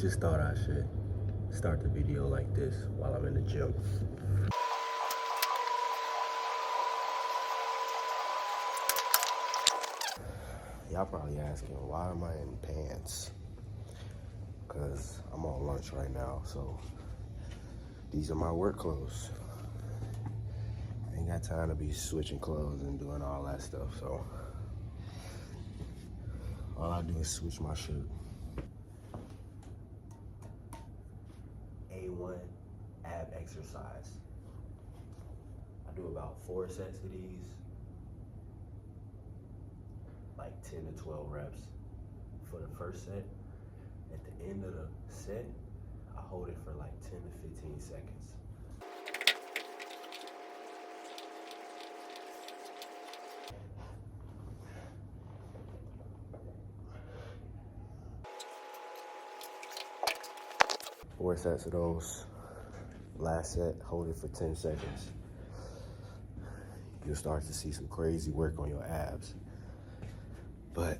Just thought I should start the video like this while I'm in the gym. Y'all probably asking, why am I in pants? Because I'm on lunch right now, so these are my work clothes. I ain't got time to be switching clothes and doing all that stuff, so all I do is switch my shirt. A1 ab exercise. I do about 4 sets of these, like 10 to 12 reps for the first set. At the end of the set, I hold it for like 10 to 15 seconds. Four sets of those. Last set, hold it for 10 seconds. You'll start to see some crazy work on your abs. But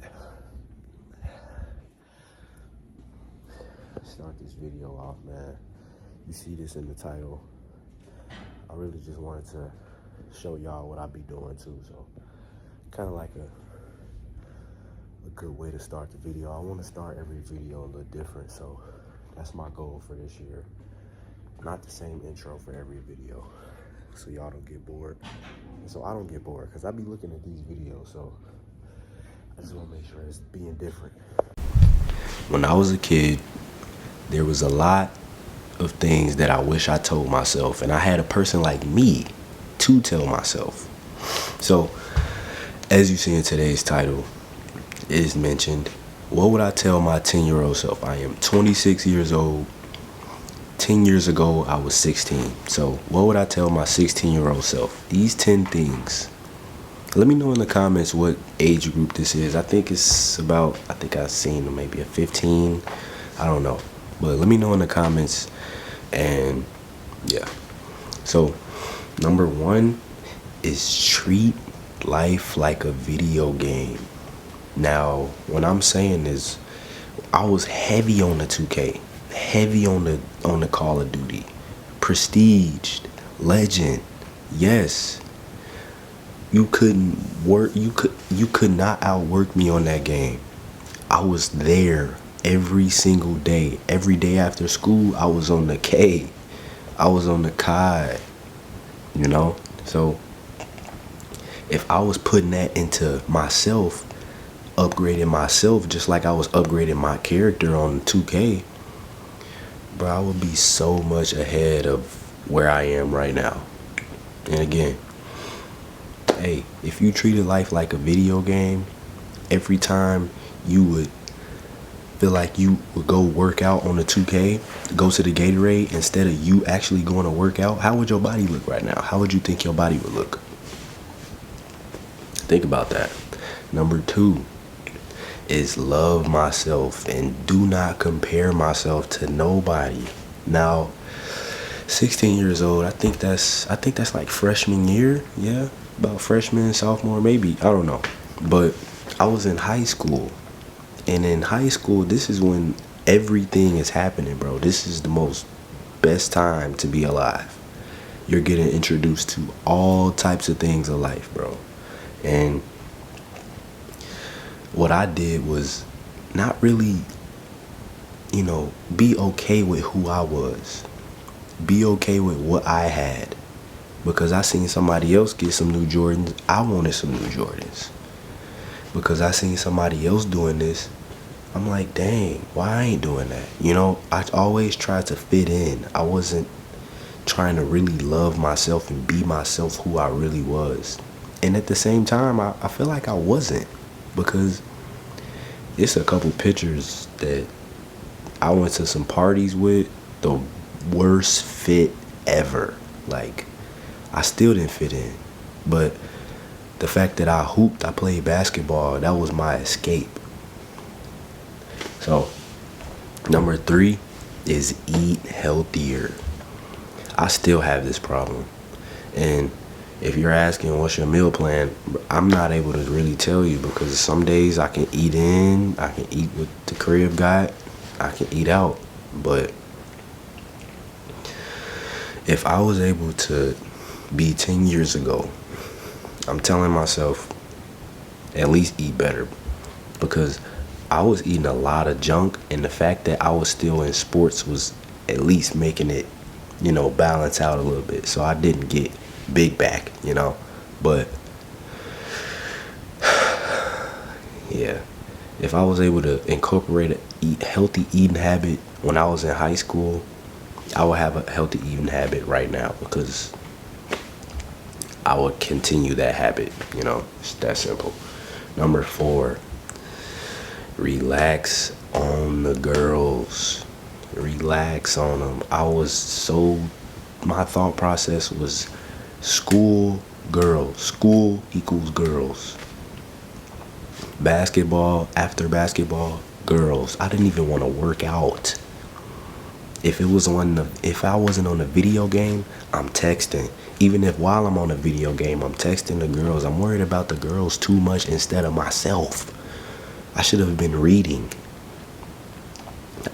start this video off, man. You see this in the title. I really just wanted to show y'all what I be doing too. So kind of like a good way to start the video. I want to start every video a little different. So that's my goal for this year. Not the same intro for every video, so y'all don't get bored. And so I don't get bored, because I be looking at these videos, so I just want to make sure it's being different. When I was a kid, there was a lot of things that I wish I told myself, and I had a person like me to tell myself. So, as you see in today's title, it is mentioned, what would I tell my 10-year-old self? I am 26 years old. 10 years ago, I was 16. So what would I tell my 16-year-old self? These 10 things. Let me know in the comments what age group this is. I think it's about, I think I've seen maybe a 15. I don't know. But let me know in the comments. And yeah. So number 1 is treat life like a video game. Now, when I'm saying this, I was heavy on the 2K. Heavy on the Call of Duty, Prestige, Legend. Yes, you could not outwork me on that game. I was there every single day. Every day after school, I was on the K. I was on the COD. You know, so if I was putting that into myself, upgrading myself, just like I was upgrading my character on 2K. Bro, I would be so much ahead of where I am right now. And again, hey, if you treated life like a video game, every time you would feel like you would go work out on the 2K, go to the Gatorade, instead of you actually going to work out, how would your body look right now? How would you think your body would look? Think about that. Number 2 is love myself and do not compare myself to nobody. Now, 16 years old, I think that's like freshman year. Yeah, about freshman, sophomore, maybe, I don't know. But I was in high school, and in high school, this is when everything is happening, bro. This is the most best time to be alive. You're getting introduced to all types of things of life, bro. And what I did was not really, be okay with who I was. Be okay with what I had. Because I seen somebody else get some new Jordans, I wanted some new Jordans. Because I seen somebody else doing this, I'm like, dang, why I ain't doing that? I always tried to fit in. I wasn't trying to really love myself and be myself who I really was. And at the same time, I feel like I wasn't. Because it's a couple pictures that I went to some parties with, the worst fit ever. Like, I still didn't fit in. But the fact that I hooped, I played basketball, that was my escape. So, number 3 is eat healthier. I still have this problem. And if you're asking what's your meal plan, I'm not able to really tell you, because some days I can eat in, I can eat what the crib got, I can eat out. But if I was able to be 10 years ago, I'm telling myself at least eat better, because I was eating a lot of junk, and the fact that I was still in sports was at least making it, balance out a little bit. So I didn't get big back, But yeah, if I was able to incorporate a healthy eating habit when I was in high school, I would have a healthy eating habit right now, because I would continue that habit. It's that simple. Number 4, relax on the girls. Relax on them. My thought process was school, girls. School equals girls. Basketball, after basketball, girls. I didn't even want to work out. If I wasn't on a video game, I'm texting. Even if while I'm on a video game, I'm texting the girls. I'm worried about the girls too much instead of myself. I should have been reading.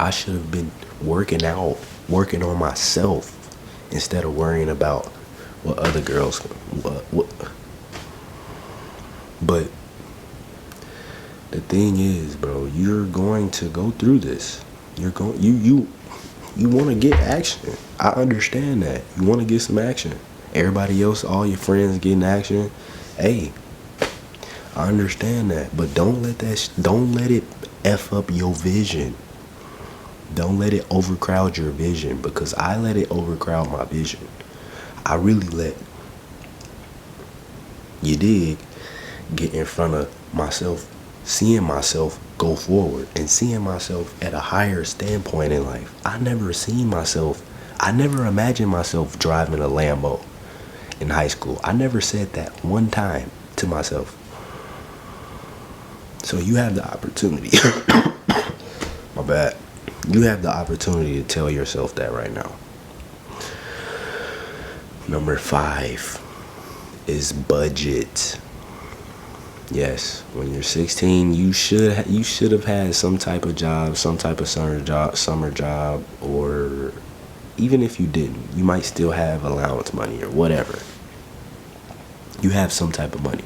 I should have been working out, working on myself, instead of worrying about what other girls what. But the thing is, bro, you're going to go through this. You want to get action. I understand that. You want to get some action. Everybody else, all your friends getting action. Hey, I understand that, but don't let it F up your vision. Don't let it overcrowd your vision, because I let it overcrowd my vision. I really let, get in front of myself, seeing myself go forward and seeing myself at a higher standpoint in life. I never imagined myself driving a Lambo in high school. I never said that one time to myself. So you have the opportunity. My bad. You have the opportunity to tell yourself that right now. Number 5 is budget. Yes, when you're 16, you should have had some type of job, some type of summer job, or even if you didn't, you might still have allowance money or whatever. You have some type of money.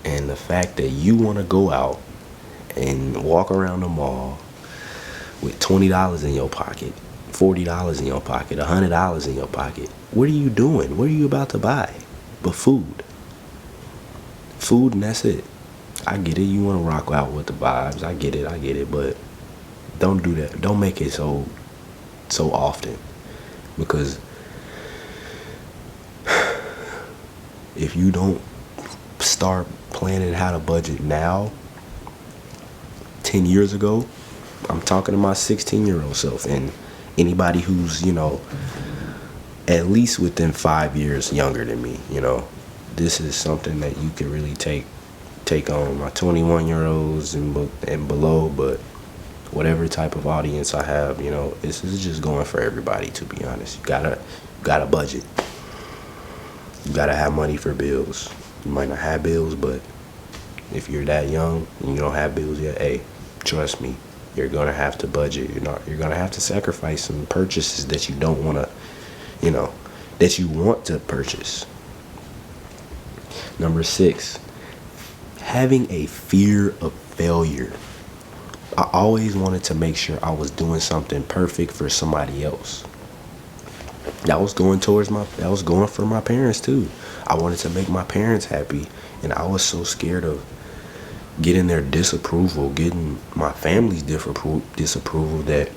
And the fact that you want to go out and walk around the mall with $20 in your pocket, $40 in your pocket, $100 in your pocket, what are you doing? What are you about to buy? But food, and that's it. I get it. You want to rock out with the vibes. I get it. But don't do that. Don't make it so often, because if you don't start planning how to budget now, 10 years ago, I'm talking to my 16-year-old self, and anybody who's, at least within 5 years younger than me, this is something that you can really take on my 21-year-olds and below. But whatever type of audience I have, this is just going for everybody, to be honest. You gotta budget. You gotta have money for bills. You might not have bills, but if you're that young and you don't have bills yet, hey, trust me, you're gonna have to budget. You're gonna have to sacrifice some purchases that you don't want to, that you want to purchase. Number 6, having a fear of failure. I always wanted to make sure I was doing something perfect for somebody else. That was going for my parents too. I wanted to make my parents happy, and I was so scared of getting their disapproval, getting my family's disapproval, that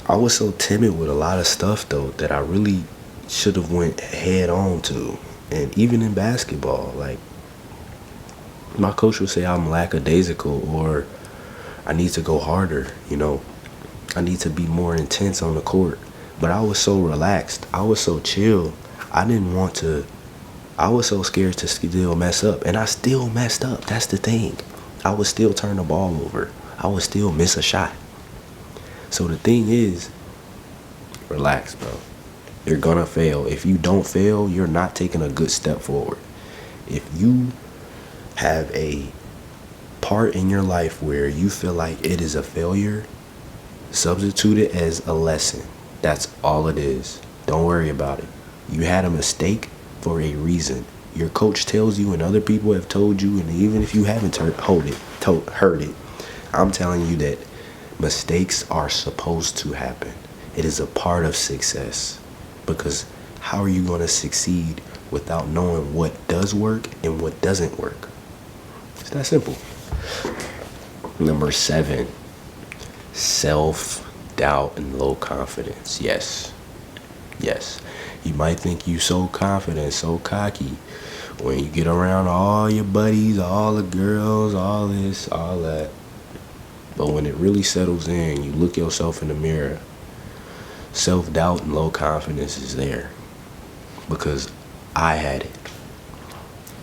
I was so timid with a lot of stuff though that I really should have went head on to. And even in basketball, like, my coach would say I'm lackadaisical, or I need to go harder, I need to be more intense on the court. But I was so relaxed. I was so chill. I was so scared to still mess up. And I still messed up. That's the thing. I would still turn the ball over. I would still miss a shot. So the thing is, relax, bro. You're gonna fail. If you don't fail, you're not taking a good step forward. If you have a part in your life where you feel like it is a failure, Substitute it as a lesson. That's all it is. Don't worry about it. You had a mistake for a reason. Your coach tells you and other people have told you, and even if you haven't heard it, I'm telling you that mistakes are supposed to happen. It is a part of success. Because how are you going to succeed without knowing what does work and what doesn't work? It's that simple. Number 7, self-doubt and low confidence. Yes. You might think you so confident, so cocky. When you get around all your buddies, all the girls, all this, all that. But when it really settles in, you look yourself in the mirror, self-doubt and low confidence is there. Because I had it.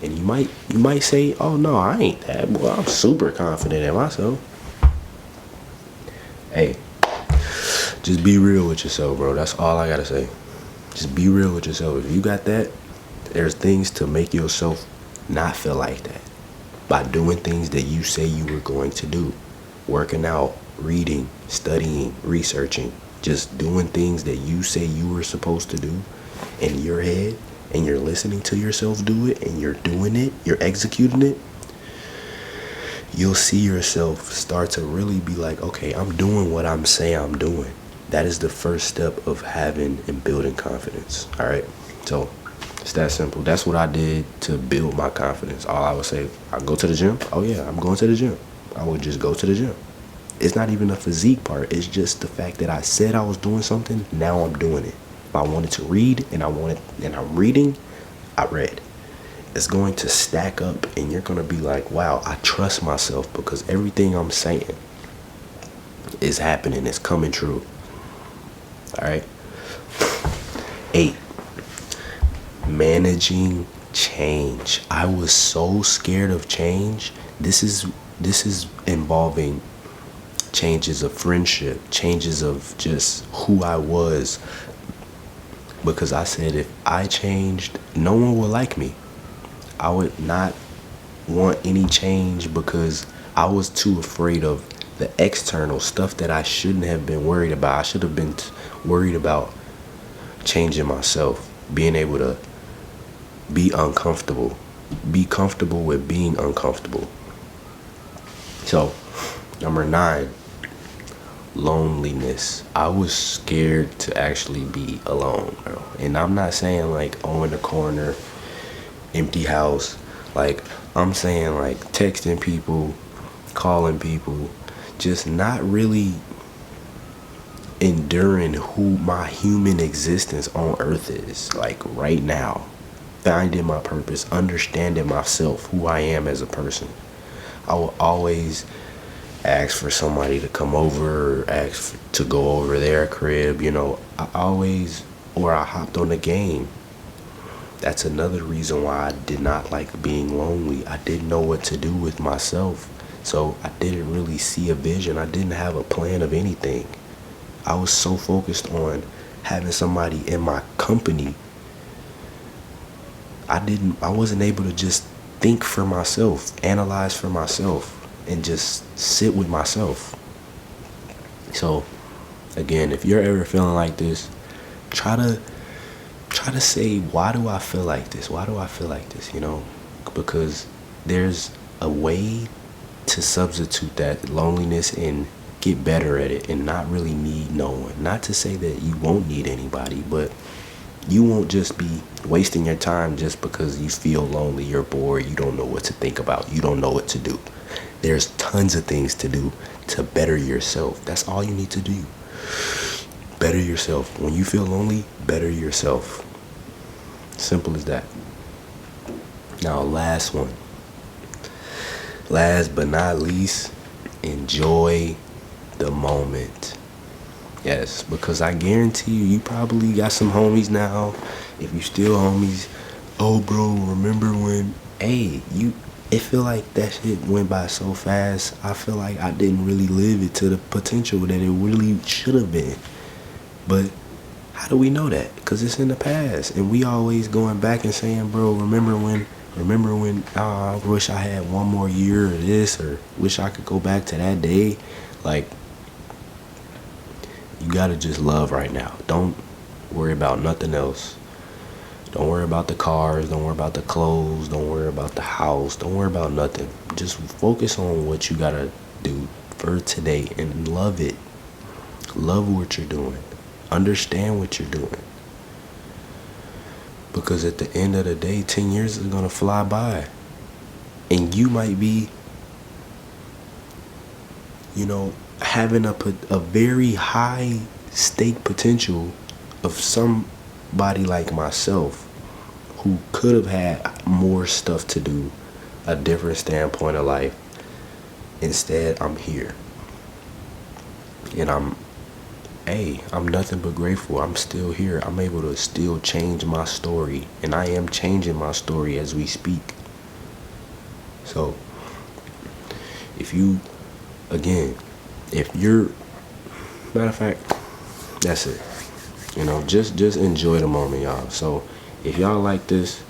And you might say, oh no, I ain't that. Boy, I'm super confident in myself. Hey, just be real with yourself, bro. That's all I gotta say. Just be real with yourself. If you got that, there's things to make yourself not feel like that. By doing things that you say you were going to do. Working out, reading, studying, researching. Just doing things that you say you were supposed to do in your head, and you're listening to yourself do it, and you're doing it, you're executing it. You'll see yourself start to really be like, okay, I'm doing what I'm saying I'm doing. That is the first step of having and building confidence. All right. So it's that simple. That's what I did to build my confidence. All I would say, I go to the gym. Oh yeah, I'm going to the gym. I would just go to the gym. It's not even a physique part. It's just the fact that I said I was doing something. Now I'm doing it. If I wanted to read and I'm reading, I read. It's going to stack up, and you're going to be like, wow, I trust myself because everything I'm saying is happening. It's coming true. All right. 8, managing change. I was so scared of change. This is involving changes of friendship, changes of just who I was. Because I said if I changed, no one would like me. I would not want any change because I was too afraid of the external stuff that I shouldn't have been worried about. I should have been worried about changing myself, being able to be uncomfortable, be comfortable with being uncomfortable. So, number 9, loneliness. I was scared to actually be alone, bro. And I'm not saying like, oh, in the corner, empty house. Like, I'm saying like texting people, calling people, just not really enduring who my human existence on earth is. Like right now, finding my purpose, understanding myself, who I am as a person. I will always ask for somebody to come over, or ask to go over their crib, I hopped on the game. That's another reason why I did not like being lonely. I didn't know what to do with myself. So I didn't really see a vision. I didn't have a plan of anything. I was so focused on having somebody in my company. I wasn't able to just think for myself, analyze for myself, and just sit with myself. So again, if you're ever feeling like this, try to say, why do I feel like this? Why do I feel like this? Because there's a way to substitute that loneliness and get better at it and not really need no one. Not to say that you won't need anybody, but you won't just be wasting your time just because you feel lonely, you're bored, you don't know what to think about, you don't know what to do. There's tons of things to do to better yourself. That's all you need to do. Better yourself. When you feel lonely, better yourself. Simple as that. Now, last one. Last but not least, enjoy the moment. Yes, because I guarantee you probably got some homies now. If you still homies, oh bro, remember when, it feel like that shit went by so fast. I feel like I didn't really live it to the potential that it really should have been. But how do we know that? Because it's in the past. And we always going back and saying, bro, remember when, I wish I had one more year of this, or wish I could go back to that day. Like, you gotta just love right now. Don't worry about nothing else. Don't worry about the cars. Don't worry about the clothes. Don't worry about the house. Don't worry about nothing. Just focus on what you gotta do for today and love it. Love what you're doing. Understand what you're doing. Because at the end of the day, 10 years is gonna fly by. And you might be, having a very high stake potential of somebody like myself who could have had more stuff to do, a different standpoint of life. Instead, I'm here. And I'm nothing but grateful. I'm still here. I'm able to still change my story. And I am changing my story as we speak. So, if you're, matter of fact, that's it. Just enjoy the moment, y'all. So, if y'all like this,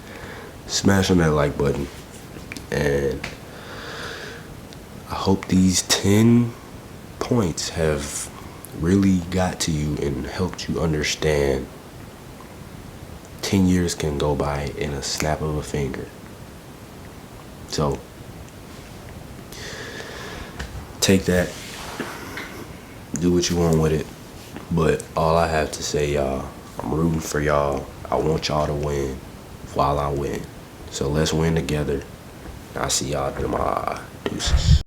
smash on that like button. And I hope these 10 points have really got to you and helped you understand 10 years can go by in a snap of a finger. So, take that, do what you want with it. But all I have to say, y'all, I'm rooting for y'all. I want y'all to win while I win. So let's win together. I'll see y'all tomorrow. Deuces.